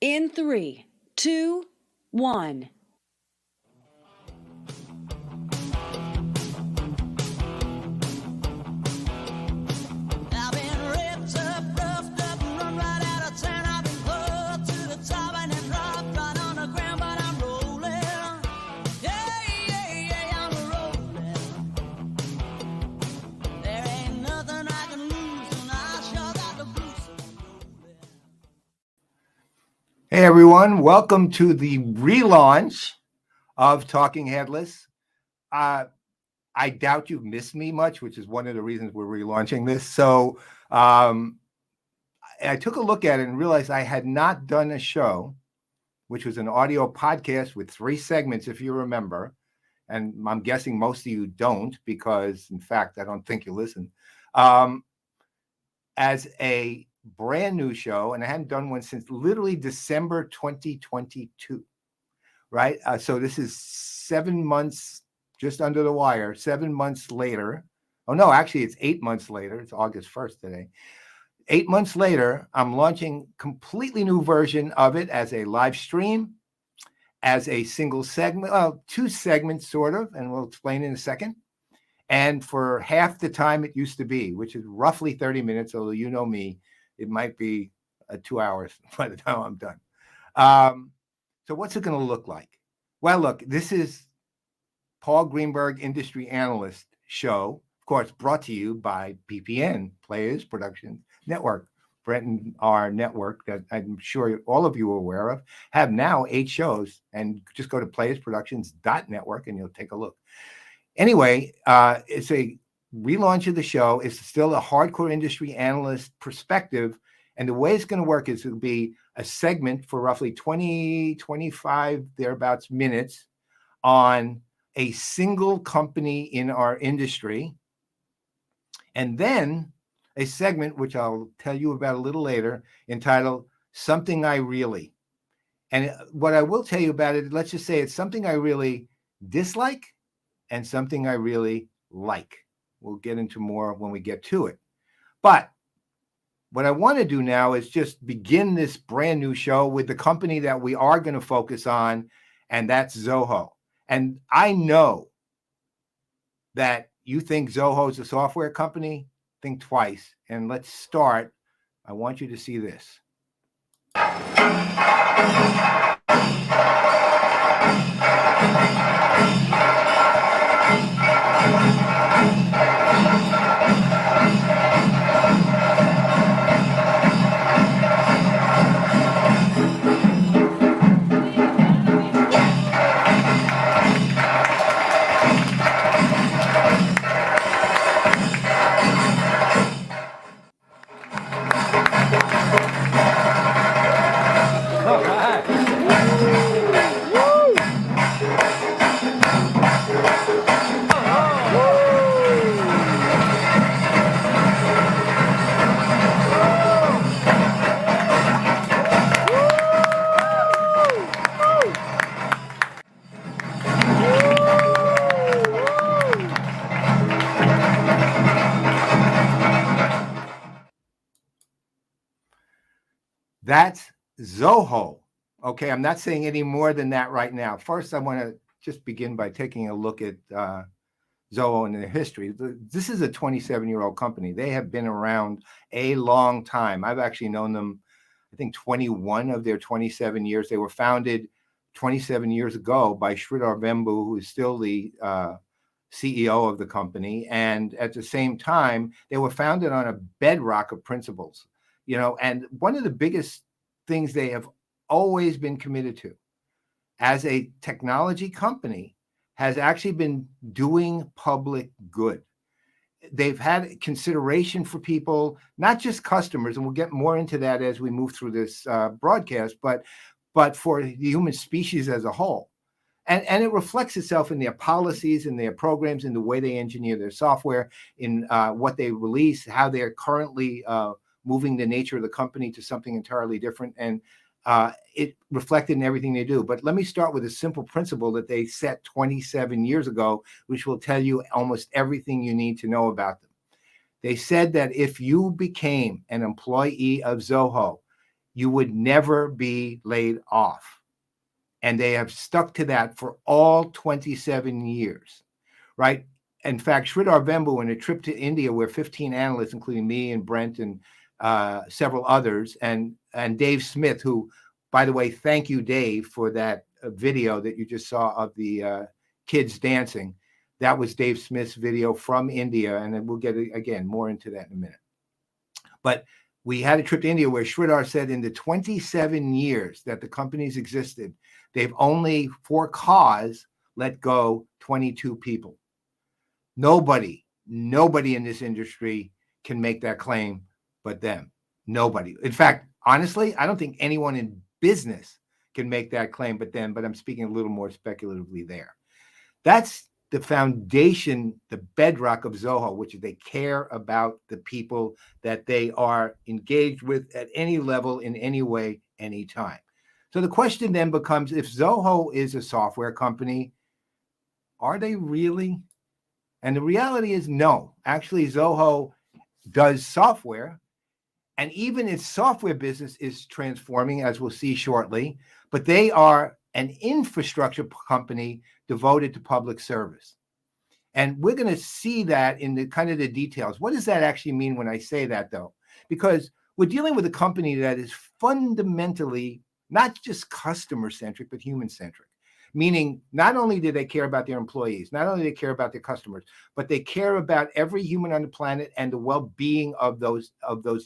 In 3, 2, 1. Hey everyone, welcome to the relaunch of Talking Headless. I doubt you've missed me much, which is one of the reasons we're relaunching this. So I took a look at it and realized I had not done a show, which was an audio podcast with 3 segments, if you remember. And I'm guessing most of you don't, because in fact, I don't think you listen. As a brand new show, and I hadn't done one since literally December 2022, right? So this is 7 months, just under the wire, 7 months later. Oh no, actually it's 8 months later. It's August 1st today. 8 months later, I'm launching completely new version of it as a live stream, as a single segment, 2 segments sort of, and we'll explain in a second. And for half the time it used to be, which is roughly 30 minutes, although you know me, it might be 2 hours by the time I'm done. So what's it going to look like? Well, look, this is Paul Greenberg, Industry Analyst show, of course, brought to you by PPN, Players Production Network. Brent and our network that I'm sure all of you are aware of have now 8 shows, and just go to playersproductions.network and you'll take a look. Anyway, it's a relaunch of the show. It's still a hardcore industry analyst perspective. And the way it's going to work is it'll be a segment for roughly 20, 25, thereabouts minutes on a single company in our industry. And then a segment, which I'll tell you about a little later, entitled Something I Really. And what I will tell you about it, let's just say it's something I really dislike and something I really like. We'll get into more when we get to it. But what I want to do now is just begin this brand new show with the company that we are going to focus on, and that's Zoho. And I know that you think Zoho is a software company. Think twice. And let's start. I want you to see this. That's Zoho. Okay, I'm not saying any more than that right now. First, I want to just begin by taking a look at Zoho and their history. This is a 27-year-old company. They have been around a long time. I've actually known them, I think, 21 of their 27 years. They were founded 27 years ago by Sridhar Vembu, who is still the CEO of the company. And at the same time, they were founded on a bedrock of principles. And one of the biggest things they have always been committed to as a technology company has actually been doing public good. They've had consideration for people, not just customers, and we'll get more into that as we move through this broadcast, but for the human species as a whole. And it reflects itself in their policies and their programs, in the way they engineer their software, in what they release, how they're currently moving the nature of the company to something entirely different. And it reflected in everything they do. But let me start with a simple principle that they set 27 years ago, which will tell you almost everything you need to know about them. They said that if you became an employee of Zoho, you would never be laid off. And they have stuck to that for all 27 years, right? In fact, Sridhar Vembu, in a trip to India where 15 analysts, including me and Brent and several others, and Dave Smith, who, by the way, thank you, Dave, for that video that you just saw of the kids dancing. That was Dave Smith's video from India, and then we'll get, again, more into that in a minute. But we had a trip to India where Sridhar said in the 27 years that the companies existed, they've only, for cause, let go 22 people. Nobody in this industry can make that claim but them. Nobody. In fact, honestly, I don't think anyone in business can make that claim but them, but I'm speaking a little more speculatively there. That's the foundation, the bedrock of Zoho, which is they care about the people that they are engaged with at any level, in any way, anytime. So the question then becomes, if Zoho is a software company, are they really? And the reality is no. Actually, Zoho does software, and even its software business is transforming, as we'll see shortly, but they are an infrastructure company devoted to public service. And we're going to see that in the kind of the details. What does that actually mean when I say that, though? Because we're dealing with a company that is fundamentally not just customer-centric, but human-centric. Meaning, not only do they care about their employees, not only do they care about their customers, but they care about every human on the planet and the well-being of those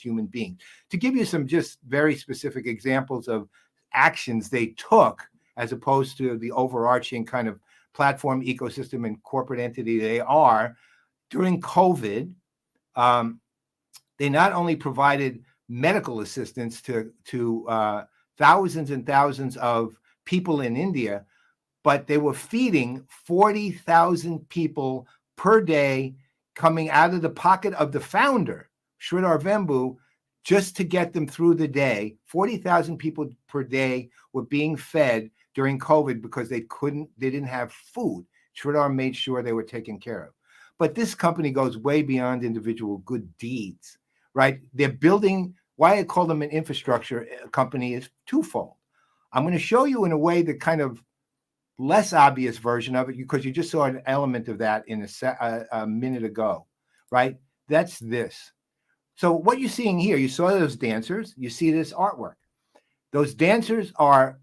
human beings. To give you some just very specific examples of actions they took, as opposed to the overarching kind of platform ecosystem and corporate entity they are, during COVID, they not only provided medical assistance to thousands and thousands of people in India, but they were feeding 40,000 people per day coming out of the pocket of the founder, Sridhar Vembu, just to get them through the day. 40,000 people per day were being fed during COVID because they didn't have food. Sridhar made sure they were taken care of. But this company goes way beyond individual good deeds, right? They're building, why I call them an infrastructure company is twofold. I'm going to show you in a way the kind of less obvious version of it, because you just saw an element of that in a minute ago, right? That's this. So what you're seeing here, you saw those dancers, you see this artwork. Those dancers are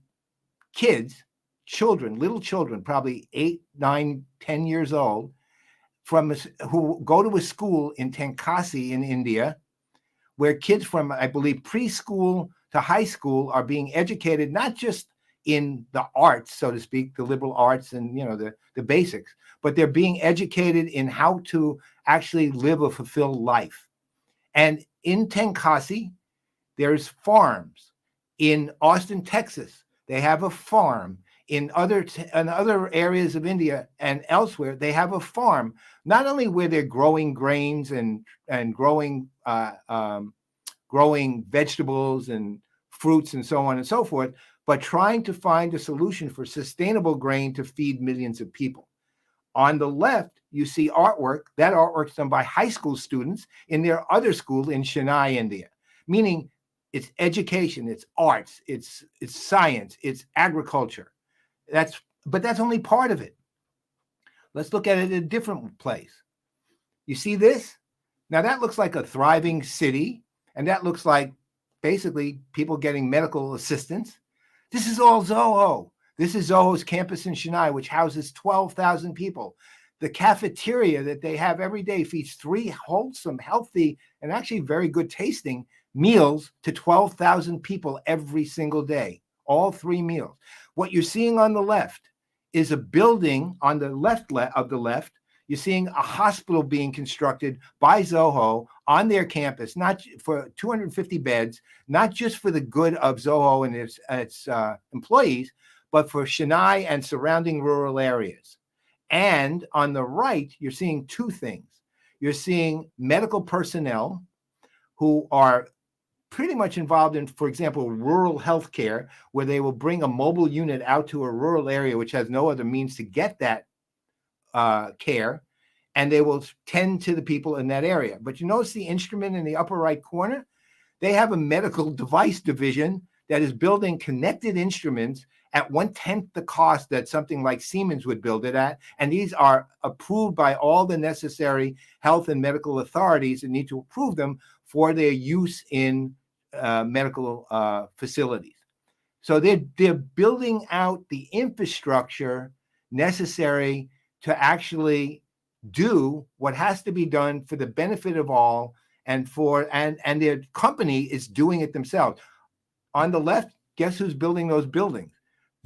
kids, children, little children, probably 8, 9, 10 years old, who go to a school in Tenkasi in India, where kids from, I believe, preschool to high school are being educated, not just in the arts, so to speak, the liberal arts and, the basics, but they're being educated in how to actually live a fulfilled life. And in Tenkasi, there's farms. In Austin, Texas, they have a farm. In other areas of India and elsewhere, they have a farm, not only where they're growing grains and growing vegetables and fruits and so on and so forth, but trying to find a solution for sustainable grain to feed millions of people. On the left, you see artwork. That artwork's done by high school students in their other school in Chennai, India, meaning it's education, it's arts, it's science, it's agriculture. But that's only part of it. Let's look at it in a different place. You see this? Now that looks like a thriving city, and that looks like basically people getting medical assistance. This is all Zoho. This is Zoho's campus in Chennai, which houses 12,000 people. The cafeteria that they have every day feeds 3 wholesome, healthy, and actually very good tasting meals to 12,000 people every single day, all 3 meals. What you're seeing on the left is a building on the left of the left. You're seeing a hospital being constructed by Zoho on their campus, not for 250 beds, not just for the good of Zoho and its employees, but for Chennai and surrounding rural areas. And on the right, you're seeing 2 things. You're seeing medical personnel who are pretty much involved in, for example, rural healthcare, where they will bring a mobile unit out to a rural area which has no other means to get that care, and they will tend to the people in that area. But you notice the instrument in the upper right corner? They have a medical device division that is building connected instruments at 1/10 the cost that something like Siemens would build it at. And these are approved by all the necessary health and medical authorities that need to approve them for their use in medical facilities. So they're building out the infrastructure necessary to actually do what has to be done for the benefit of all, and their company is doing it themselves. On the left, guess who's building those buildings?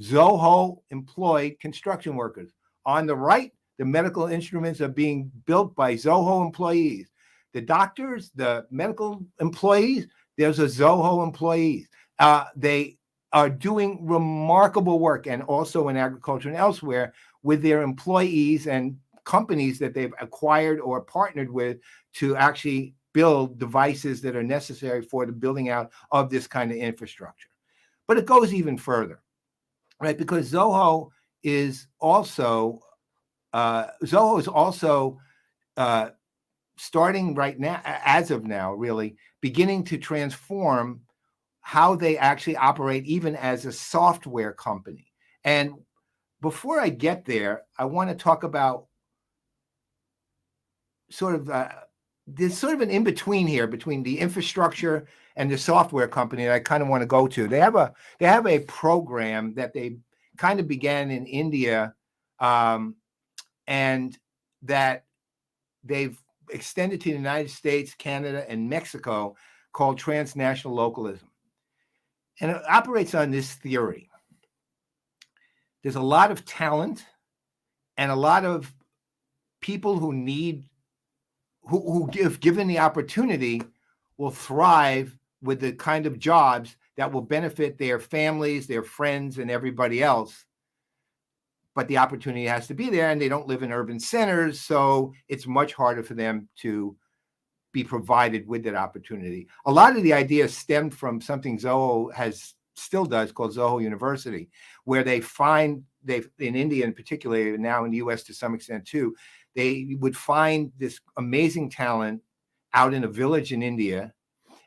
Zoho employed construction workers. On the right, the medical instruments are being built by Zoho employees. The doctors, the medical employees, there's a Zoho employees. They are doing remarkable work, and also in agriculture and elsewhere, with their employees and companies that they've acquired or partnered with to actually build devices that are necessary for the building out of this kind of infrastructure. But it goes even further, right? Because Zoho is also starting right now, as of now, really beginning to transform how they actually operate, even as a software company. And before I get there, I want to talk about sort of there's sort of an in-between here between the infrastructure and the software company that I kind of want to go to. They have a program that they kind of began in India, and that they've extended to the United States, Canada, and Mexico, called transnational localism. And it operates on this theory. There's a lot of talent and a lot of people who if given the opportunity, will thrive with the kind of jobs that will benefit their families, their friends, and everybody else. But the opportunity has to be there, and they don't live in urban centers, so it's much harder for them to be provided with that opportunity. A lot of the ideas stemmed from something Zoho still does, called Zoho University, where in India in particular, now in the US to some extent too, they would find this amazing talent out in a village in India,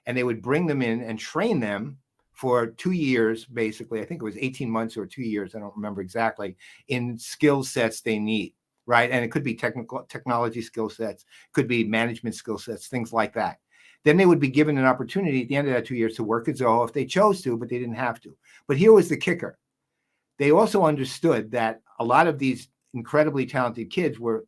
and they would bring them in and train them for 2 years, basically. I think it was 18 months or 2 years, I don't remember exactly, in skill sets they need, right? And it could be technology skill sets, could be management skill sets, things like that. Then they would be given an opportunity at the end of that 2 years to work at Zoho if they chose to, but they didn't have to. But here was the kicker. They also understood that a lot of these incredibly talented kids were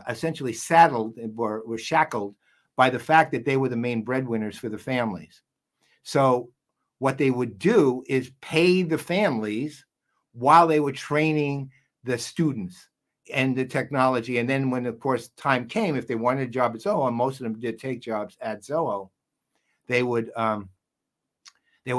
essentially saddled and were shackled by the fact that they were the main breadwinners for the families. So what they would do is pay the families while they were training the students and the technology. And then when, of course, time came, if they wanted a job at Zoho, and most of them did take jobs at Zoho, they would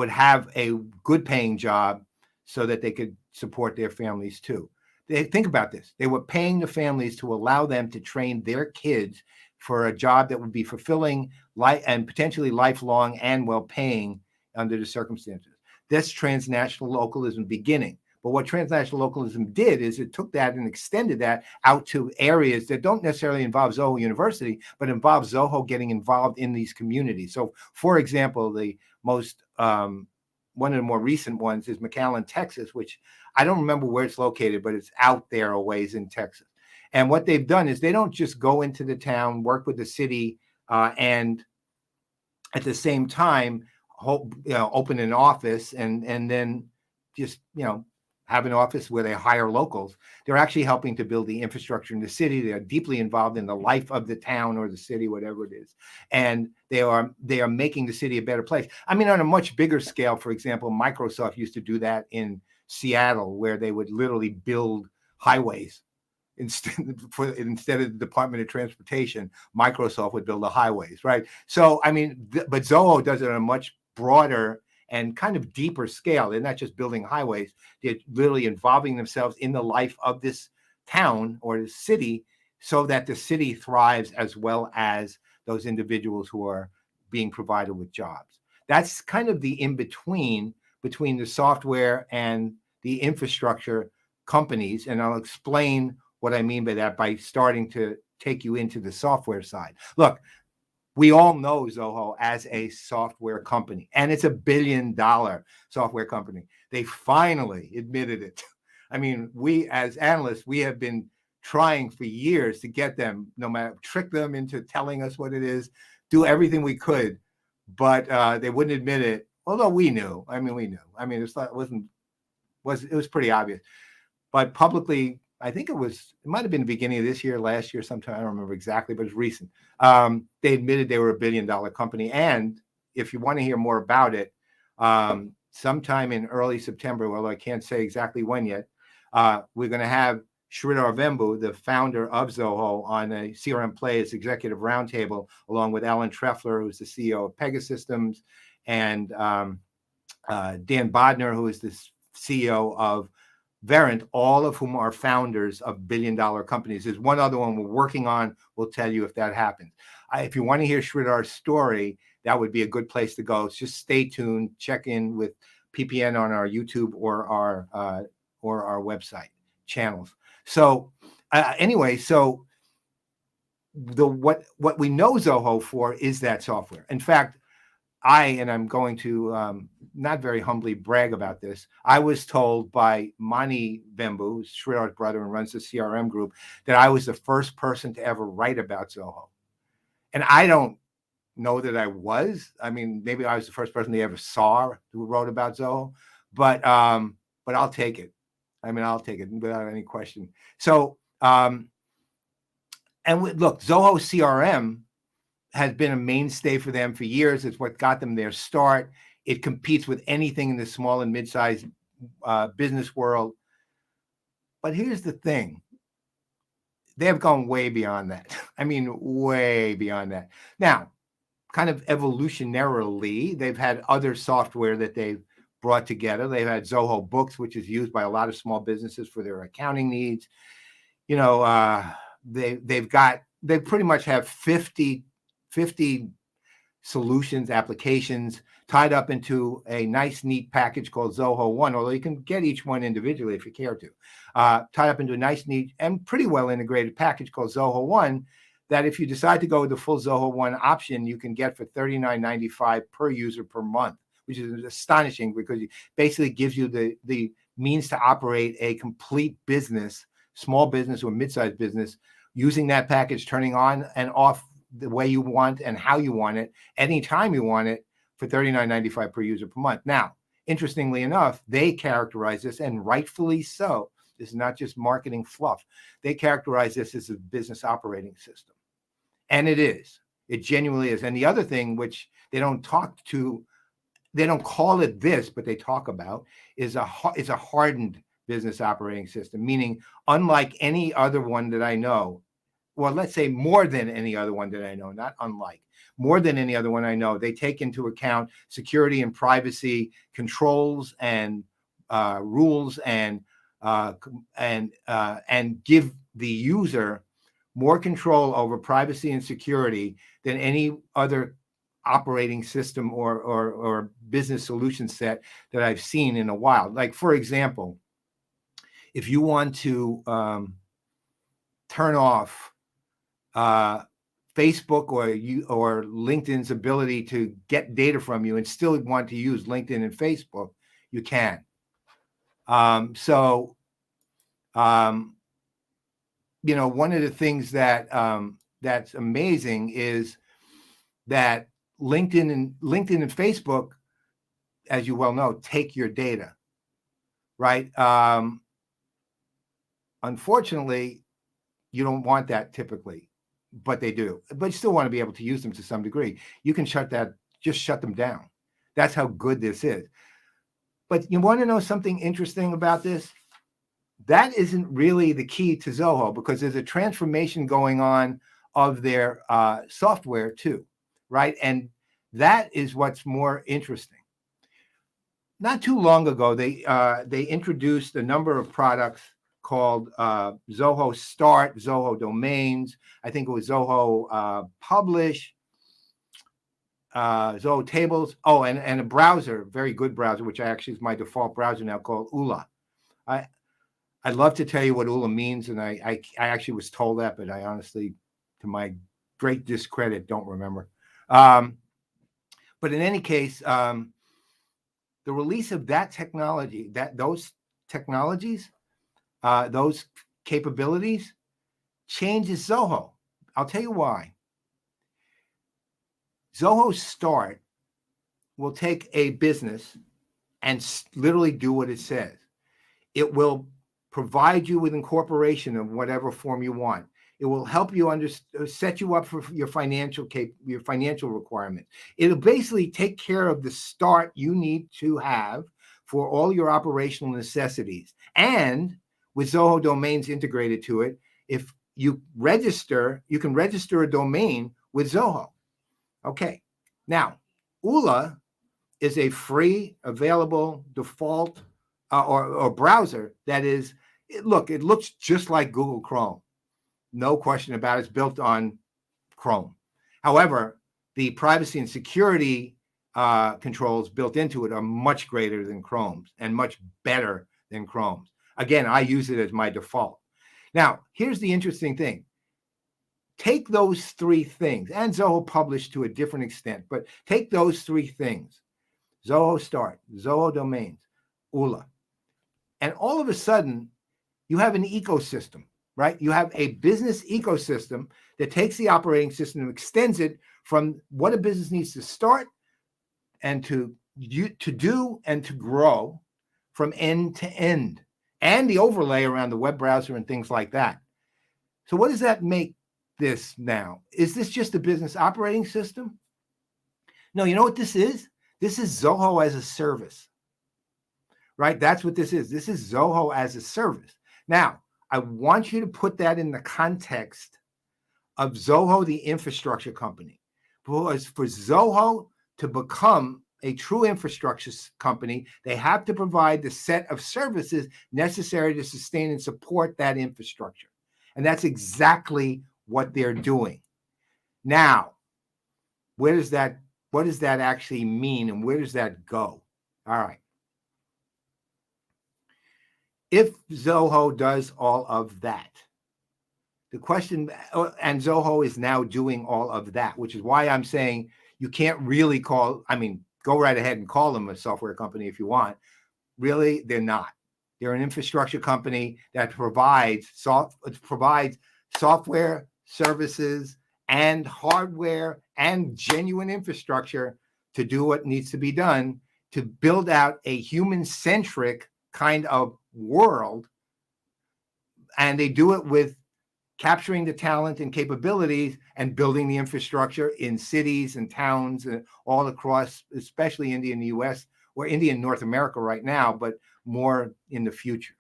have a good paying job so that they could support their families too. Think about this. They were paying the families to allow them to train their kids for a job that would be fulfilling and potentially lifelong and well-paying under the circumstances. That's transnational localism beginning. But what transnational localism did is it took that and extended that out to areas that don't necessarily involve Zoho University, but involve Zoho getting involved in these communities. So, for example, the most one of the more recent ones is McAllen, Texas, which I don't remember where it's located, but it's out there a ways in Texas. And what they've done is they don't just go into the town, work with the city, and at the same time, open an office and then just, have an office where they hire locals. They're actually helping to build the infrastructure in the city. They are deeply involved in the life of the town or the city, whatever it is. And they are making the city a better place. I mean, on a much bigger scale, for example, Microsoft used to do that in Seattle, where they would literally build highways. Instead of the Department of Transportation, Microsoft would build the highways, right? So, I mean, but Zoho does it on a much broader and kind of deeper scale. They're not just building highways. They're literally involving themselves in the life of this town or the city so that the city thrives as well as those individuals who are being provided with jobs. That's kind of the in-between between the software and the infrastructure companies. And I'll explain what I mean by that by starting to take you into the software side. Look, We all know Zoho as a software company, and it's $1 billion software company. They finally admitted it. I mean, we as analysts, we have been trying for years to get them, no matter, trick them into telling us what it is, do everything we could, but they wouldn't admit it. Although we knew. I mean, we knew. I mean, it was pretty obvious. But publicly, I think it might have been the beginning of this year, last year, sometime. I don't remember exactly, but it's recent. They admitted they were $1 billion company. And if you want to hear more about it, sometime in early September, although I can't say exactly when yet, we're going to have Sridhar Vembu, the founder of Zoho, on a CRM Plays executive roundtable, along with Alan Trefler, who's the CEO of Pegasystems, and Dan Bodner, who is the CEO of Verint, all of whom are founders of $1 billion companies. There's one other one we're working on. We'll tell you if that happens. If you want to hear Sridhar's story, that would be a good place to go. Just stay tuned. Check in with PPN on our YouTube or our website channels. So anyway, so what we know Zoho for is that software. In fact, I'm going to not very humbly brag about this. I was told by Mani Vembu, who's Sridhar's brother and runs the CRM group, that I was the first person to ever write about Zoho. And I don't know that I was. I mean, maybe I was the first person they ever saw who wrote about Zoho, but I'll take it. I mean, I'll take it without any question. So, look, Zoho CRM has been a mainstay for them for years. It's what got them their start. It competes with anything in the small and mid-sized business world. But here's the thing. They have gone way beyond that. I mean, way beyond that. Now, kind of evolutionarily, they've had other software that they've brought together. They've had Zoho Books, which is used by a lot of small businesses for their accounting needs. You know, they pretty much have 50 solutions, applications tied up into a nice, neat package called Zoho One, although you can get each one individually if you care to. Tied up into a nice, neat, and pretty well integrated package called Zoho One that if you decide to go with the full Zoho One option, you can get for $39.95 per user per month, which is astonishing because it basically gives you the means to operate a complete business, small business or mid-sized business, using that package, turning on and off the way you want and how you want it, anytime you want it, for $39.95 per user per month. Now, interestingly enough, they characterize this, and rightfully so, this is not just marketing fluff, they characterize this as a business operating system. And it is. It genuinely is. And the other thing, which they don't call it this, but they talk about, is a hardened business operating system, meaning unlike any other one that I know, well, let's say more than any other one that I know, not unlike, more than any other one I know, they take into account security and privacy controls and rules and give the user more control over privacy and security than any other operating system or business solution set that I've seen in a while. Like, for example, if you want to turn off Facebook or LinkedIn's ability to get data from you and still want to use LinkedIn and Facebook, you can. You know, one of the things that that's amazing is that LinkedIn and Facebook, as you well know, take your data, right? Unfortunately, you don't want that typically, but they do. But you still want to be able to use them to some degree. You can shut them down. That's how good this is. But you want to know something interesting about this? That isn't really the key to Zoho, because there's a transformation going on of their software too, right? And that is what's more interesting. Not too long ago, they introduced a number of products called Zoho Start, Zoho Domains. I think it was Zoho Publish, Zoho Tables. Oh, and a browser, very good browser, which actually is my default browser now, called Ula. I'd love to tell you what Ula means, and I actually was told that, but I honestly, to my great discredit, don't remember. But in any case, the release of that technology, those technologies, those capabilities, changes Zoho. I'll tell you why. Zoho Start will take a business and literally do what it says. It will provide you with incorporation of whatever form you want. It will help you set you up for your financial requirements. It'll basically take care of the start you need to have for all your operational necessities. And with Zoho domains integrated to it, if you register, you can register a domain with Zoho. Okay. Now, ULA is a free, available default or browser that is, it looks just like Google Chrome. No question about it. It's built on Chrome. However, the privacy and security controls built into it are much greater than Chrome's and much better than Chrome's. Again, I use it as my default. Now, here's the interesting thing. Take those three things, and Zoho published to a different extent, but take those three things: Zoho Start, Zoho Domains, ULA. And all of a sudden, you have an ecosystem, right? You have a business ecosystem that takes the operating system and extends it from what a business needs to start and to do and to grow from end to end, and the overlay around the web browser and things like that. So what does that make this now? Is this just a business operating system? No, you know what this is? This is Zoho as a service, right? That's what this is. This is Zoho as a service. Now, I want you to put that in the context of Zoho, the infrastructure company. Because for Zoho to become a true infrastructure company, they have to provide the set of services necessary to sustain and support that infrastructure. And that's exactly what they're doing. Now, what does that actually mean, and where does that go? All right. If Zoho does all of that, the question, and Zoho is now doing all of that, which is why I'm saying you can't really call, go right ahead and call them a software company if you want. Really, they're not. They're an infrastructure company that provides software, services, and hardware and genuine infrastructure to do what needs to be done to build out a human-centric kind of world. And they do it with capturing the talent and capabilities and building the infrastructure in cities and towns all across, especially India and the US, or India and North America right now, but more in the future.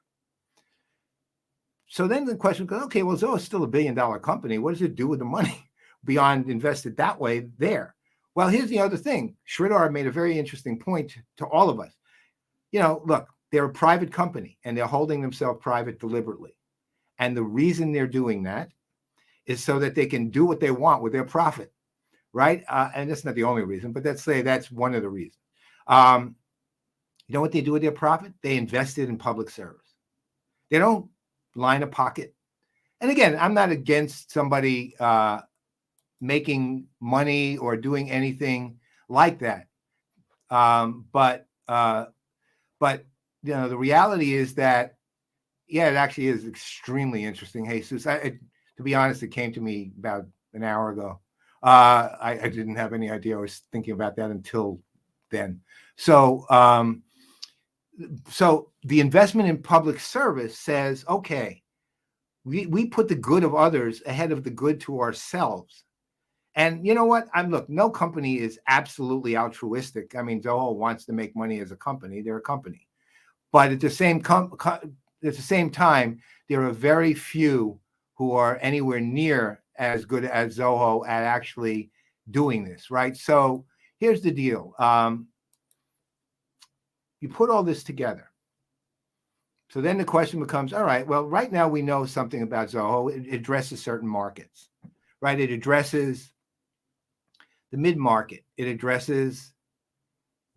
So then the question goes, okay, well, Zoho is still $1 billion company. What does it do with the money beyond invested that way there? Well, here's the other thing. Sridhar made a very interesting point to all of us. Look, they're a private company and they're holding themselves private deliberately. And the reason they're doing that is so that they can do what they want with their profit, right? And that's not the only reason, but let's say that's one of the reasons. You know what they do with their profit? They invest it in public service. They don't line a pocket. And again, I'm not against somebody making money or doing anything like that. But the reality is that, yeah, it actually is extremely interesting. Hey, Jesus, to be honest, it came to me about an hour ago. I didn't have any idea. I was thinking about that until then. So the investment in public service says, okay, we put the good of others ahead of the good to ourselves. And you know what? Look, no company is absolutely altruistic. Zoho wants to make money as a company. They're a company. But at the same time, there are very few who are anywhere near as good as Zoho at actually doing this, right? So here's the deal. You put all this together. So then the question becomes, all right, well, right now we know something about Zoho. It addresses certain markets, right? It addresses the mid-market. It addresses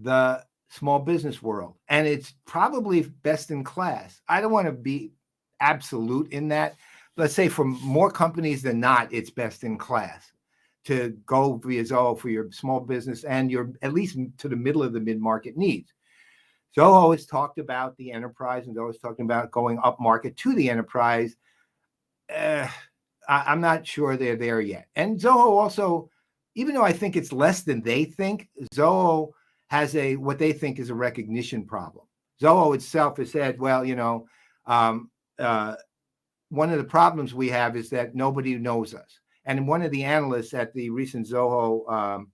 the small business world, and it's probably best in class. I don't want to be absolute in that. Let's say for more companies than not, it's best in class. to go via Zoho for your small business and your at least to the middle of the mid-market needs. Zoho has talked about the enterprise, and Zoho is talking about going up market to the enterprise. I'm not sure they're there yet. And Zoho also, even though I think it's less than they think, Zoho has what they think is a recognition problem. Zoho itself has said, well, one of the problems we have is that nobody knows us. And one of the analysts at the recent Zoholics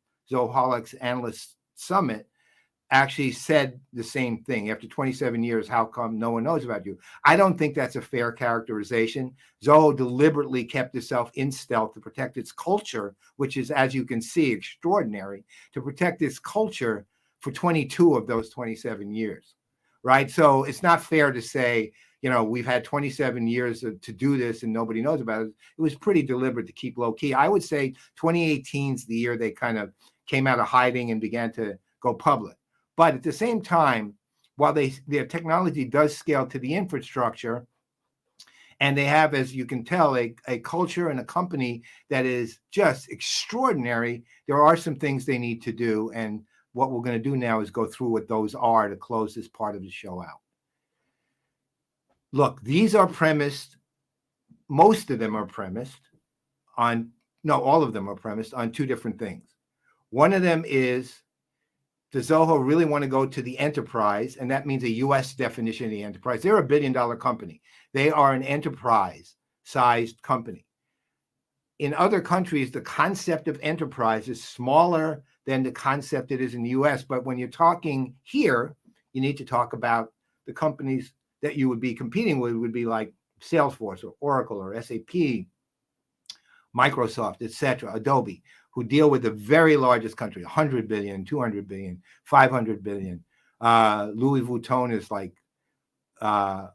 Analyst Summit actually said the same thing. After 27 years, how come no one knows about you? I don't think that's a fair characterization. Zoho deliberately kept itself in stealth to protect its culture, which is, as you can see, extraordinary, to protect its culture for 22 of those 27 years, right? So it's not fair to say, we've had 27 years to do this and nobody knows about it. It was pretty deliberate to keep low key. I would say 2018 is the year they kind of came out of hiding and began to go public. But at the same time, while their technology does scale to the infrastructure, and they have, as you can tell, a culture and a company that is just extraordinary, there are some things they need to do. And what we're going to do now is go through what those are to close this part of the show out. Look, these are premised, most of them are premised on, no, all of them are premised on two different things. One of them is, does Zoho really want to go to the enterprise? And that means a US definition of the enterprise. They're $1 billion company. They are an enterprise-sized company. In other countries, the concept of enterprise is smaller than the concept it is in the US. But when you're talking here, you need to talk about the companies that you would be competing with would be like Salesforce or Oracle or SAP, Microsoft, etc., Adobe, who deal with the very largest country, 100 billion, 200 billion, 500 billion. Louis Vuitton is like $400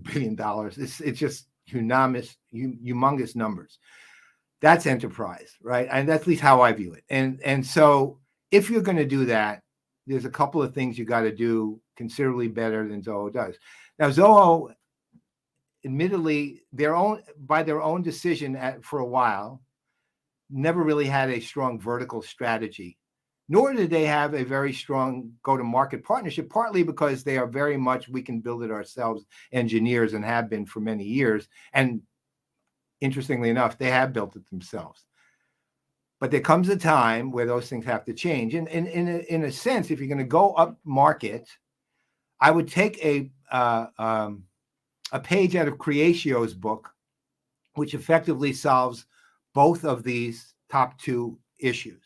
billion. It's just humongous numbers. That's enterprise, right? And that's at least how I view it. And so if you're going to do that, there's a couple of things you got to do considerably better than Zoho does. Now, Zoho, admittedly, by their own decision for a while, never really had a strong vertical strategy, nor did they have a very strong go-to-market partnership, partly because they are very much, we can build it ourselves, engineers, and have been for many years. And interestingly enough, they have built it themselves. But there comes a time where those things have to change. And in a sense, if you're going to go up market, I would take a page out of Creatio's book, which effectively solves both of these top two issues,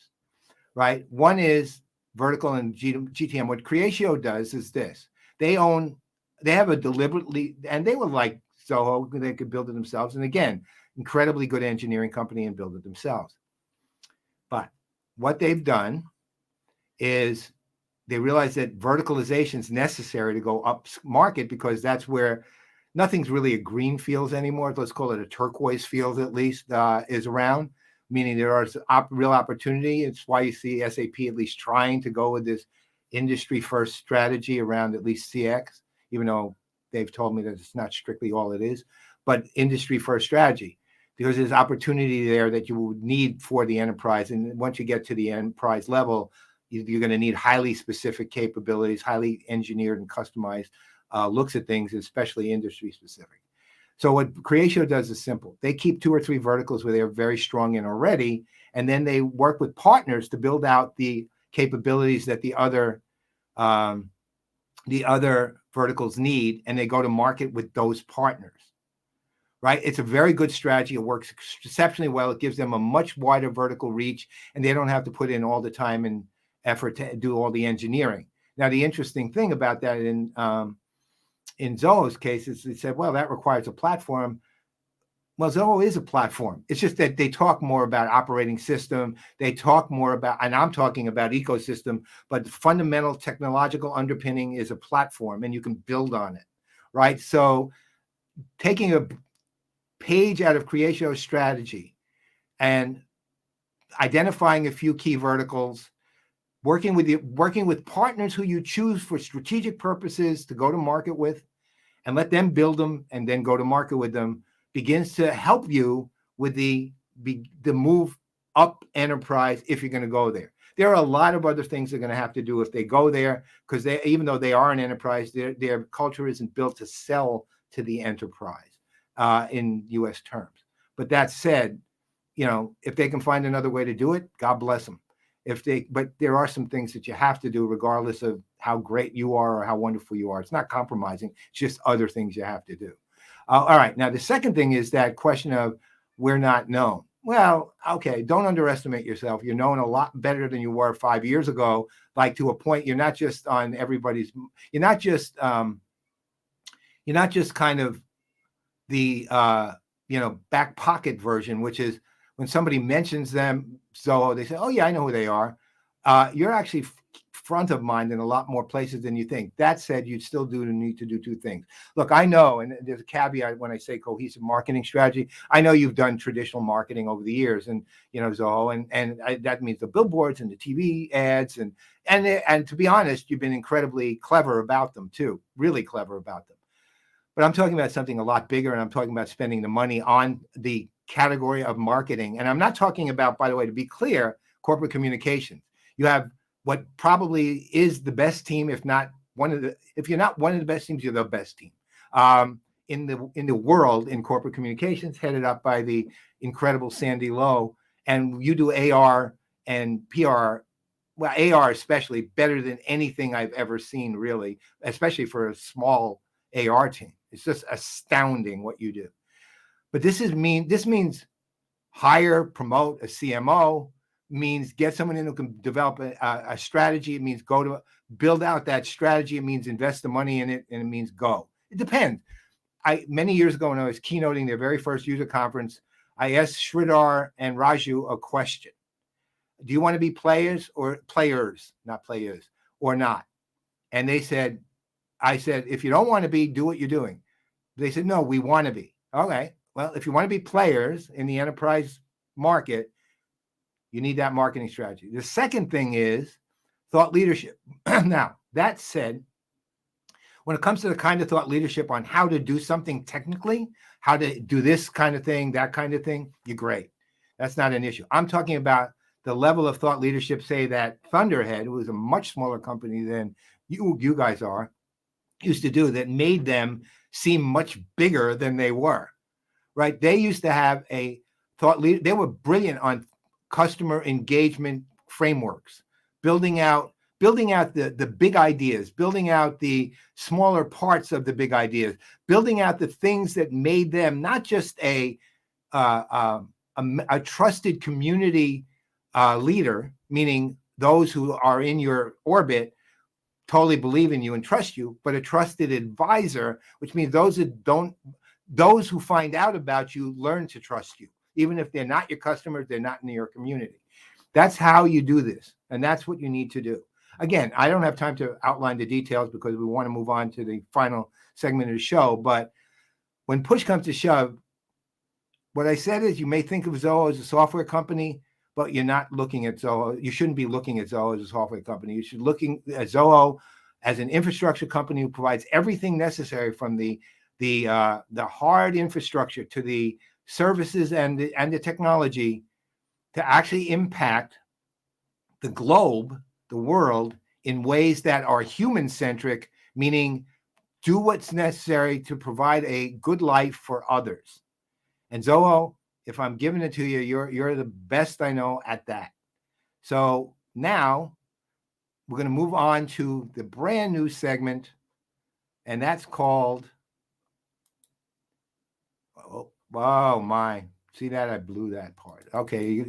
right? One is vertical and GTM. What Creatio does is this. They have a deliberately, and they were like Zoho, they could build it themselves. And again, incredibly good engineering company and build it themselves. But what they've done is they realize that verticalization is necessary to go up market, because that's where nothing's really a green field anymore. Let's call it a turquoise field, at least, is around, meaning there is real opportunity. It's why you see SAP at least trying to go with this industry-first strategy around at least CX, even though they've told me that it's not strictly all it is, but industry-first strategy, because there's opportunity there that you would need for the enterprise. And once you get to the enterprise level, you're going to need highly specific capabilities, highly engineered and customized looks at things, especially industry specific. So what Creatio does is simple. They keep 2 or 3 verticals where they're very strong in already, and then they work with partners to build out the capabilities that the other verticals need, and they go to market with those partners. Right? It's a very good strategy. It works exceptionally well. It gives them a much wider vertical reach, and they don't have to put in all the time and effort to do all the engineering. Now, the interesting thing about that in Zoho's case is they said, well, that requires a platform. Well, Zoho is a platform. It's just that they talk more about operating system. They talk more about, and I'm talking about ecosystem, but the fundamental technological underpinning is a platform, and you can build on it, right? So taking a page out of Creatio's strategy and identifying a few key verticals, working with partners who you choose for strategic purposes to go to market with, and let them build them and then go to market with them, begins to help you with the move up enterprise if you're going to go there. There are a lot of other things they're going to have to do if they go there, because they, even though they are an enterprise, their culture isn't built to sell to the enterprise in U.S. terms. But that said, you know, if they can find another way to do it, God bless them. But there are some things that you have to do regardless of how great you are or how wonderful you are. It's not compromising. It's just other things you have to do. All right. Now, the second thing is that question of we're not known. Well, okay, don't underestimate yourself. You're known a lot better than you were 5 years ago, like to a point you're not just on everybody's, you're not just kind of the, back pocket version, which is when somebody mentions them, Zoho, they say, oh yeah, I know who they are. You're actually front of mind in a lot more places than you think. That said, you still do need to do two things. Look, I know, and there's a caveat when I say cohesive marketing strategy. I know you've done traditional marketing over the years, and Zoho, and that means the billboards and the TV ads, and to be honest, you've been incredibly clever about them too, really clever about them. But I'm talking about something a lot bigger, and I'm talking about spending the money on the category of marketing. And I'm not talking about, by the way, to be clear, corporate communications. You have what probably is the best team, if not one of the, if you're not one of the best teams, you're the best team in the world in corporate communications, headed up by the incredible Sandy Lowe. And you do AR and PR, well, AR especially, better than anything I've ever seen, really, especially for a small AR team. It's just astounding what you do. But this means hire, promote a CMO, means get someone in who can develop a strategy. It means go to build out that strategy. It means invest the money in it, and it means go. It depends. Many years ago when I was keynoting their very first user conference, I asked Sridhar and Raju a question. Do you want to be players, not players, or not? And they said, I said, if you don't want to be, do what you're doing. They said, no, we want to be. Okay. Well, if you want to be players in the enterprise market, you need that marketing strategy. The second thing is thought leadership. Now, that said, when it comes to the kind of thought leadership on how to do something technically, how to do this kind of thing, that kind of thing, you're great. That's not an issue. I'm talking about the level of thought leadership, say, that Thunderhead, who is a much smaller company than you guys are, used to do, that made them seem much bigger than they were, right? They used to have a thought leader. They were brilliant on customer engagement frameworks, building out the big ideas, building out the smaller parts of the big ideas, building out the things that made them not just a trusted community leader, meaning those who are in your orbit totally believe in you and trust you, but a trusted advisor, which means those who find out about you learn to trust you, even if they're not your customers, they're not in your community. That's how you do this, and that's what you need to do. Again, I don't have time to outline the details because we want to move on to the final segment of the show, but when push comes to shove, what I said is you may think of Zoho as a software company, but you're not looking at Zoho. You shouldn't be looking at Zoho as a software company. You should looking at Zoho as an infrastructure company who provides everything necessary, from the hard infrastructure to the services and the technology, to actually impact the globe, the world, in ways that are human-centric, meaning do what's necessary to provide a good life for others. And Zoho, if I'm giving it to you, you're the best I know at that. So now we're going to move on to the brand new segment, and that's called, oh my, see that? I blew that part. Okay,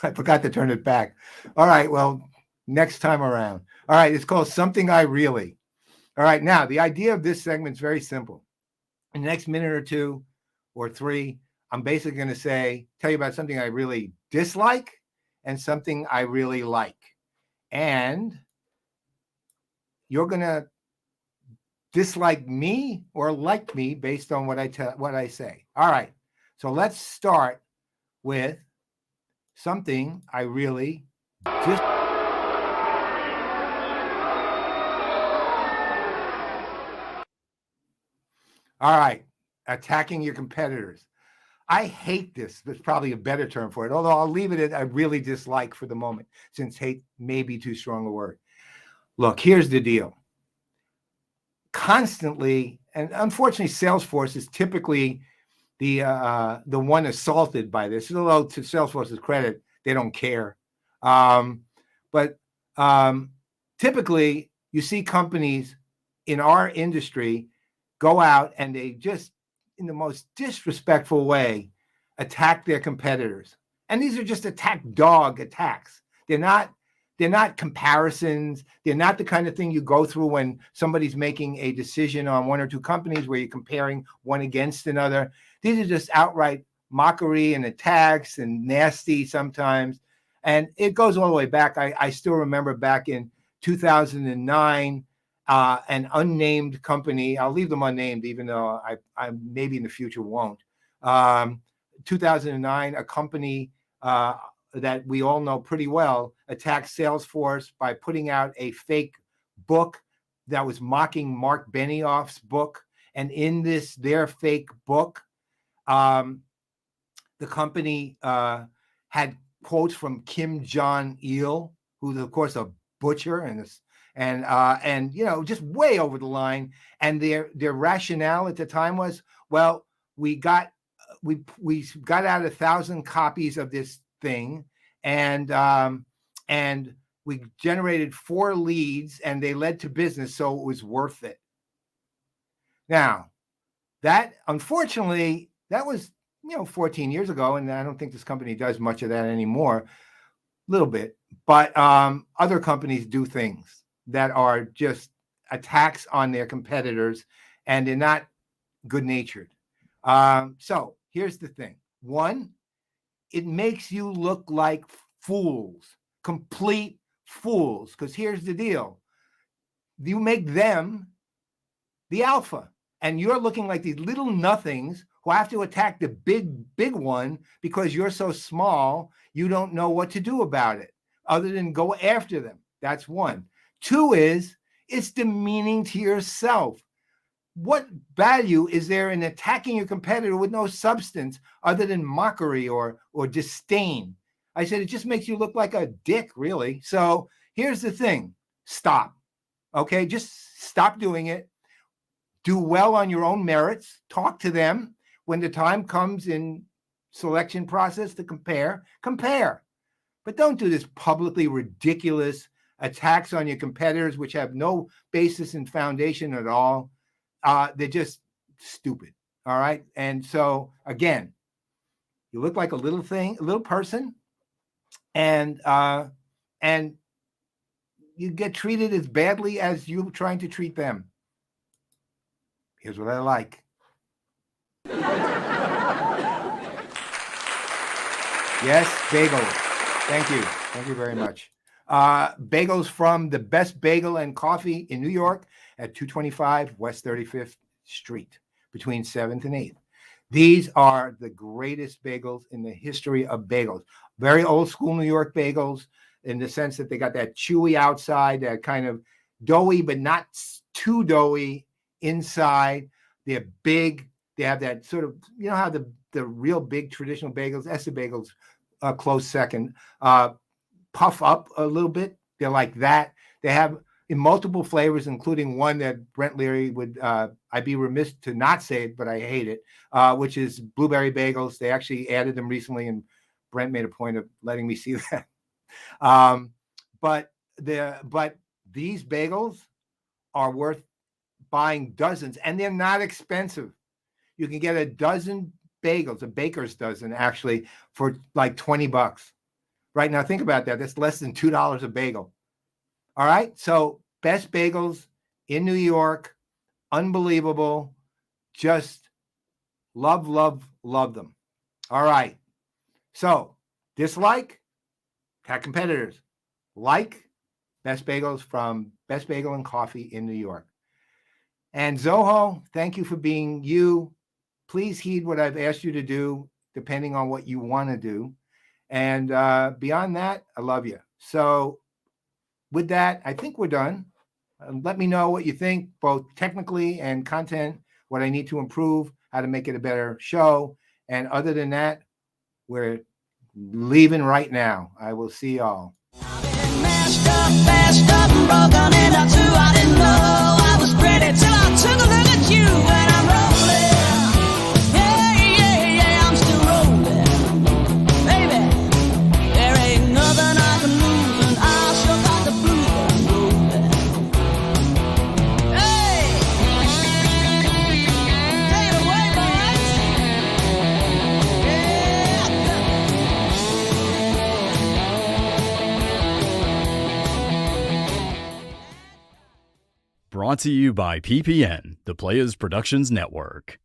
I forgot to turn it back. All right, well, next time around. All right, it's called Something I Really. All right, now the idea of this segment is very simple. In the next minute or two or three, I'm basically going to tell you about something I really dislike and something I really like. And you're going to dislike me or like me based on what I say. All right. So let's start with something I really dislike. All right. Attacking your competitors. I hate this. There's probably a better term for it, although I'll leave it at I really dislike for the moment, since hate may be too strong a word. Look, here's the deal. Constantly, and unfortunately, Salesforce is typically the one assaulted by this. Although to Salesforce's credit, they don't care. But typically, you see companies in our industry go out and they just, in the most disrespectful way, attack their competitors. And these are just attack dog attacks. They're not comparisons. They're not the kind of thing you go through when somebody's making a decision on one or two companies where you're comparing one against another. These are just outright mockery and attacks and nasty sometimes. And it goes all the way back. I still remember back in 2009, an unnamed company, I'll leave them unnamed, even though I maybe in the future won't. 2009, a company that we all know pretty well attacked Salesforce by putting out a fake book that was mocking Mark Benioff's book. And in their fake book, the company had quotes from Kim Jong-il, who's of course a butcher and just way over the line. And their rationale at the time was, well, we got out 1,000 copies of this thing, and we generated 4 leads, and they led to business, so it was worth it. Now, that unfortunately, that was 14 years ago, and I don't think this company does much of that anymore. A little bit, but other companies do things that are just attacks on their competitors, and they're not good-natured. So here's the thing. One, it makes you look like fools, complete fools, because here's the deal. You make them the alpha, and you're looking like these little nothings who have to attack the big one because you're so small, you don't know what to do about it other than go after them. That's one. Two is, it's demeaning to yourself. What value is there in attacking your competitor with no substance other than mockery or disdain? I said, it just makes you look like a dick, really. So here's the thing. Stop. Okay, just stop doing it. Do well on your own merits. Talk to them. When the time comes in selection process to compare. But don't do this publicly ridiculous attacks on your competitors, which have no basis and foundation at all. They're just stupid. All right. And so again, you look like a little person, and you get treated as badly as you trying to treat them. Here's what I like. Yes, bagels. Thank you. Thank you very much. Bagels from the Best Bagel and Coffee in New York at 225 West 35th Street between 7th and 8th. These are the greatest bagels in the history of bagels. Very old school New York bagels in the sense that they got that chewy outside, that kind of doughy but not too doughy inside. They're big. They have that sort of, how the real big traditional bagels, Essa bagels, close second, puff up a little bit. They're like that. They have in multiple flavors, including one that Brent Leary would, I'd be remiss to not say it, but I hate it, which is blueberry bagels. They actually added them recently, and Brent made a point of letting me see that. But these bagels are worth buying dozens, and they're not expensive. You can get a dozen bagels, a baker's dozen actually, for like $20. Right now, think about that. That's less than $2 a bagel. All right. So Best Bagels in New York, unbelievable. Just love them. All right. So dislike, attack competitors. Like Best Bagels from Best Bagel and Coffee in New York. And Zoho, thank you for being you. Please heed what I've asked you to do, depending on what you want to do. And beyond that, I love you. So with that, I think we're done. Let me know what you think, both technically and content, what I need to improve, how to make it a better show. And other than that, we're leaving right now. I will see y'all. Mashed up, and broken into two. I didn't know I was pretty till I took a look at you, and I'm rolling. Yeah, I'm still rolling. Baby, there ain't nothing I can lose, and I sure got the blues. I'm rolling. Hey, take it away, boys. Brought to you by PPN, the Players Productions Network.